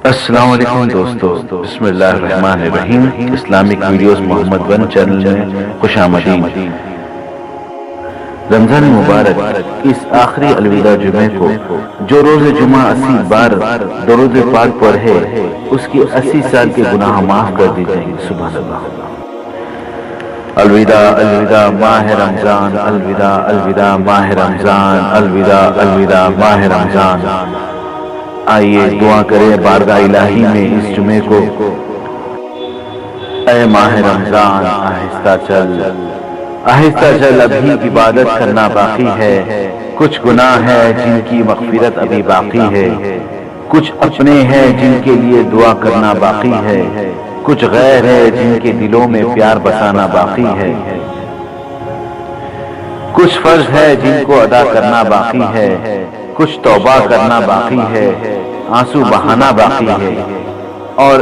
السلام علیکم دوستو، بسم اللہ الرحمن الرحیم۔ اسلامک ویڈیوز محمد ون چینل میں خوش آمدید۔ رمضان مبارک اس آخری الوداع جمعے کو جو روز جمعہ 80 بار درود پاک پڑھے اس کی 80 سال کے گناہ معاف کر دی جائیں گے۔ سبحان اللہ۔ الوداع الوداع ماہ رمضان، الوداع الوداع ماہ رمضان، الوداع الوداع ماہ رمضان۔ آئیے دعا کریں بارگاہ الہی میں اس جمعے کو۔ اے ماہ رمضان آہستہ چل، آہستہ چل، ابھی عبادت کرنا باقی ہے۔ کچھ گناہ ہے جن کی مغفرت ابھی باقی ہے، کچھ اپنے ہیں جن کے لیے دعا کرنا باقی ہے، کچھ غیر ہے جن کے دلوں میں پیار بسانا باقی ہے، کچھ فرض ہے جن کو ادا کرنا باقی ہے، کچھ توبہ کرنا باقی ہے، آنسو بہانا باقی ہے، اور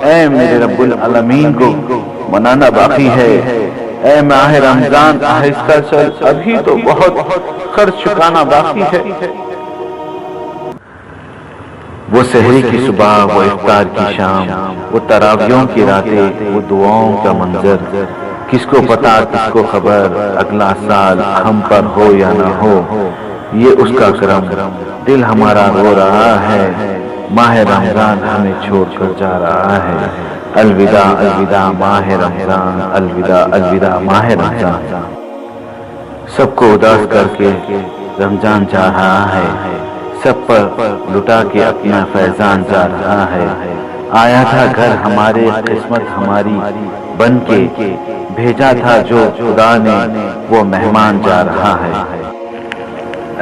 اے میرے رب العالمین کو منانا باقی ہے۔ اے ماہ رمضان آہستہ چل، ابھی تو بہت خرچ چکانا باقی ہے۔ وہ سحری کی صبح، وہ افطار کی شام، وہ تراویحوں کی راتیں، وہ دعاؤں کا منظر، کس کو پتا کس کو خبر اگلا سال ہم پر ہو یا نہ ہو، یہ اس کا کرم۔ دل ہمارا رو رہا ہے، ماہ رمضان ہمیں چھوڑ کر جا رہا ہے۔ الوداع الوداع ماہ رمضان، الوداع الوداع ماہ رمضان۔ سب کو اداس کر کے رمضان جا رہا ہے، سب پر لٹا کے اپنا فیضان جا رہا ہے۔ آیا تھا گھر ہمارے، قسمت ہماری بن کے بھیجا تھا جو خدا نے، وہ مہمان جا رہا ہے۔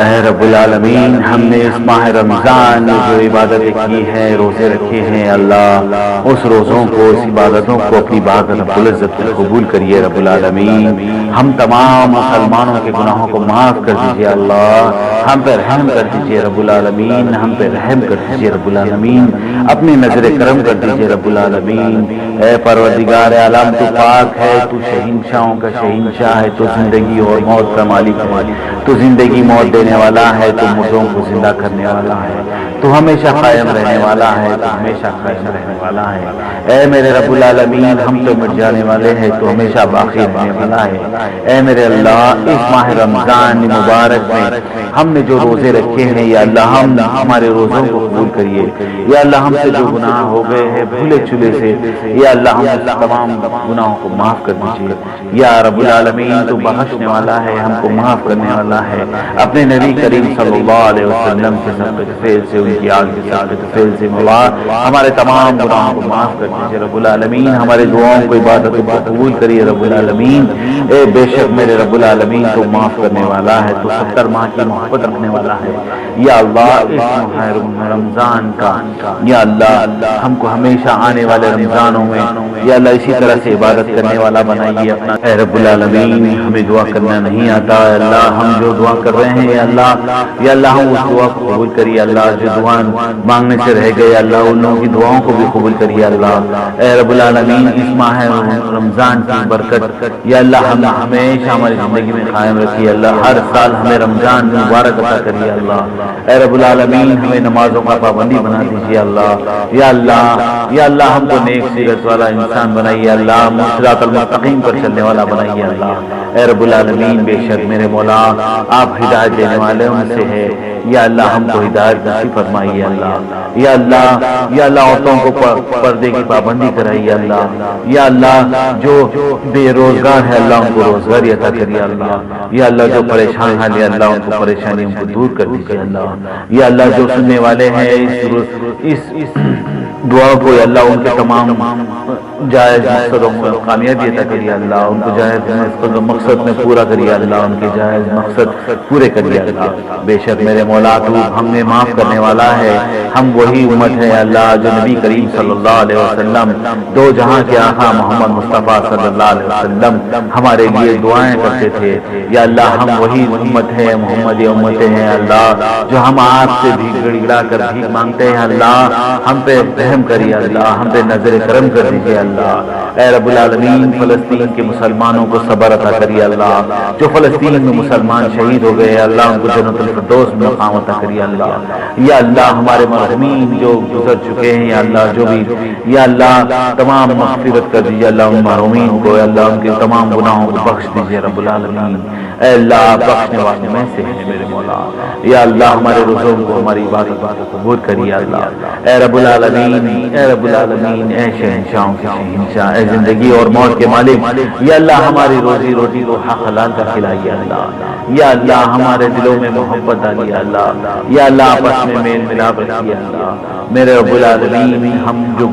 اے رب العالمین، ہم نے اس ماہ رمضان میں جو عبادتیں کی ہیں، روزے رکھے ہیں، اللہ اس روزوں کو، اس عبادتوں کو اپنی بارگاہ رب العزت میں قبول کریے رب العالمین۔ ہم تمام مسلمانوں کے گناہوں کو معاف کر دیجئے اللہ، ہم پہ رحم کر دیجئے رب العالمین، ہم پہ رحم کر دیجئے رب العالمین، اپنی نظر کرم کر دیجئے رب العالمین۔ اے پروردگار عالم، تو پاک ہے، تو شہنشاہوں کا شہنشاہ ہے، تو زندگی اور موت کا مالک ہے، تو زندگی موت دینے والا ہے، تو مردوں کو زندہ کرنے والا ہے، تو ہمیشہ قائم رہنے والا ہے، تو ہمیشہ قائم رہنے والا ہے۔ اے میرے رب العالمین، ہم تو مٹ جانے والے ہیں، تو ہمیشہ باقی رہنے والا ہے۔ اے میرے اللہ، اس ماہ رمضان مبارک میں ہم نے جو روزے رکھے ہیں، یا اللہ ہمارے روزوں کو قبول کریے۔ یا اللہ ہم سے جو گناہ ہو گئے ہیں بھولے چلے سے، یا اللہ ہم تمام گناہوں کو معاف کر دیجیے۔ یا رب العالمین، تو بخشنے والا ہے، ہم کو معاف کرنے والا ہے۔ اپنے نبی کریم صلی اللہ علیہ وسلم کے فیل سے، ان کی آگ کے فیل سے مولا ہمارے تمام گناہوں کو معاف کر دیجیے رب العالمین۔ ہمارے دعاؤں کو، عبادتوں کو قبول کریے رب العالمین۔ اے بے شک میرے رب العالمین تو معاف کرنے والا ہے، تو 70 ماہ کی محبت رکھنے والا ہے۔ یا اللہ اس ماہ رمضان کا، یا اللہ ہم کو ہمیشہ آنے والے رمضانوں میں یا اللہ اسی طرح سے عبادت کرنے والا بنائیے اپنا۔ اے رب العالمین، ہمیں دعا کرنا نہیں آتا، اللہ ہم جو دعا کر رہے ہیں، یا اللہ ہم اس دعا کو قبول کریے اللہ، جو دعا مانگنے سے رہ گئے اللہ ان لوگوں کی دعاؤں کو بھی قبول کریے اللہ۔ اے رب العالمین، اس ماہ رمضان کی برکت یا اللہ ہم ہمیشہ ہماری زندگی میں قائم رکھیے اللہ، ہر سال ہمیں رمضان مبارک عطا کریے اللہ۔ اے رب العالمین، ہمیں نمازوں کا پابندی بنا دیجیے اللہ۔ یا اللہ ہم کو نیک سیرت والا انسان بنائیے اللہ، صراط المستقیم پر چلنے والا بنائیے اللہ۔ اے رب العالمین، بے شک میرے مولا آپ ہدایت دینے والے ان سے ہے، یا اللہ ہم کو ہدایت نصیب فرمائیے اللہ۔ یا اللہ عورتوں کو پردے کی پابندی کرائیے اللہ۔ یا اللہ جو بے روزگار ہے اللہ ان کو روزگاری عطا کریے اللہ۔ یا اللہ جو پریشان ہے اللہ ان کو پریشانیوں کو دور کر دیجیے اللہ۔ یا اللہ جو سننے والے ہیں اس دعا کو، یا اللہ ان کے تمام جائز مقصدوں میں کامیابی عطا کریے اللہ، ان کو جائز مقصد میں پورا کریے اللہ، ان کے جائز مقصد پورے کریے اللہ۔ بے شک میرے مولا تو ہم نے معاف کرنے والا ہے، ہم وہی امت ہے اللہ جو نبی کریم صلی اللہ علیہ وسلم، دو جہاں کے آقا محمد مصطفیٰ صلی اللہ علیہ وسلم ہمارے لیے دعائیں کرتے تھے۔ یا اللہ ہم وہی امت ہے، محمدی امتیں ہیں اللہ، جو ہم آپ سے بھی گڑ گڑا کر بھیک مانگتے ہیں اللہ، ہم پہ رحم کریے اللہ، ہم پہ نظر کرم کر دیجیے اللہ۔ اے رب العالمین فلسطین کے مسلمانوں کو صبر عطا کریے اللہ، جو فلسطین میں مسلمان شہید ہو گئے اللہ ان کو جنت الفردوس میں مقام عطا کریے اللہ۔ یا اللہ ہمارے مرحومین جو گزر چکے ہیں یا اللہ جو بھی، یا اللہ تمام مغفرت کر دیجیے اللہ ان مرحومین کو، یا اللہ ان کے تمام گناہوں کو بخش دیجیے رب العالمین۔ اے اللہ بخشنے والے میں سے ہے میرے مولا، یا اللہ ہمارے روزوں کو ہماری عبادت کو قبول کریے اللہ۔ اے رب العالمین، اے رب العالمین، اے شہنشاہوں کے شہنشاہ، اے زندگی اور موت کے مالک، یا اللہ ہماری روزی روٹی کو حق حلال کا کھلائیے اللہ۔ یا اللہ ہمارے دلوں میں محبت ڈالیے اللہ، یا اللہ آپس میں میل ملاپ رکھیے اللہ۔ میرے رب العالمین ہم جو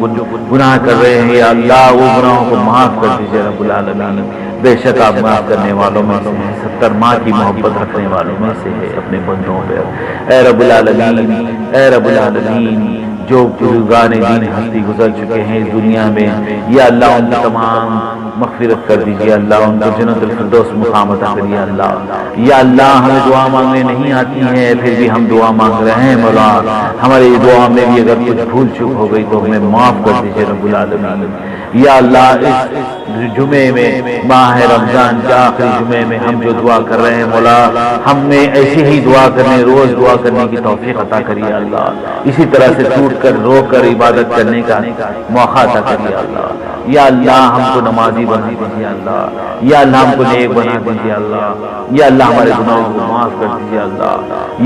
گناہ کر رہے ہیں یا اللہ وہ گناہوں کو معاف کر دیجیے رب العالمین، بے شک آپ معاف کرنے والوں میں سے ہیں، 70 ماہ کی محبت رکھنے والوں میں سے ہے اپنے بندوں پہ۔ اے رب العالمین، اے رب العالمین جو بزرگان دین ہستی گزر چکے ہیں اس دنیا میں یا اللہ ان کی تمام مغفرت کر دیجیے اللہ، ان کو جنت الفردوس مقام عطا کریے اللہ۔ یا اللہ ہمیں دعا مانگنے نہیں آتی ہے پھر بھی ہم دعا مانگ رہے ہیں مولا، ہماری دعا میں بھی اگر کچھ بھول چوک ہو گئی تو ہمیں معاف کر دیجیے رب العالمین۔ یا اللہ اس جمعے میں ماہ رمضان کے آخری جمعے میں ہم جو دعا کر رہے ہیں مولا، ہم میں ایسی ہی دعا کرنے، روز دعا کرنے کی توفیق عطا کریے اللہ، اسی طرح سے ٹوٹ کر رو کر عبادت کرنے کا موقع عطا کریے اللہ۔ یا اللہ ہم کو نمازی بنا دیجیے اللہ، یا اللہ ہم کو نیک بنا دیجیے اللہ، یا اللہ ہمارے گناہوں کو معاف کر دیجیے اللہ۔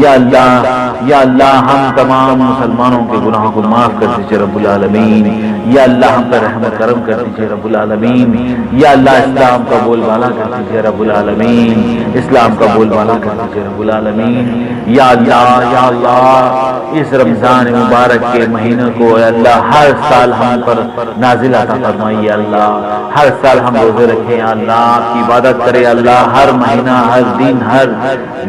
یا اللہ، یا اللہ ہم تمام مسلمانوں کے گناہوں کو معاف کر دیجیے رب العالمین۔ یا اللہ ہم پر رحم کرم کر دیجیے رب العالمین۔ یا اللہ اسلام کا بول بالا کر دیجیے رب العالمین، اسلام کا بول بالا کر دیجیے رب العالمین۔ یا اللہ، یا اللہ اس رمضان مبارک کے مہینے کو اے اللہ ہر سال ہم پر نازل عطا فرمائیے اللہ، ہر سال ہم روزے رکھیں یا اللہ، آپ کی عبادت کرے اللہ، ہر مہینہ، ہر دن، ہر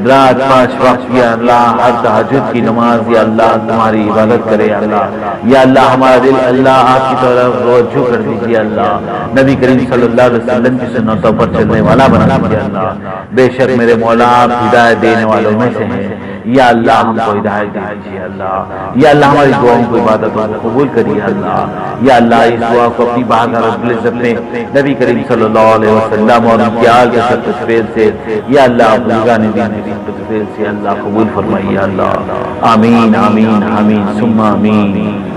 رات 5 وقت یا اللہ، ہر تہجد کی نماز یا اللہ تمہاری عبادت کرے یا اللہ۔ یا اللہ ہمارا دل اللہ آپ کی طرف رجوع کر دیجیے اللہ، نبی کریم صلی اللہ علیہ وسلم کی سنتوں پر چلنے والا بنا دیجیے اللہ۔ بے شک میرے مولا آپ ہدایت دینے والوں میں سے ہیں، یا اللہ ہم کو ہدایت دے دیجیے اللہ۔ یا اللہ ہماری دعاؤں کو عبادتوں کو قبول کریے اللہ۔ یا اللہ اس دعا کو اپنی بارگاہ رب العزت میں نبی کریم صلی اللہ علیہ وسلم اور ان کی آل کے سب تشفیل سے یا اللہ بزرگان دین کی سب تشفیل سے اللہ قبول فرمائیے اللہ۔ آمین آمین آمین ثم آمین۔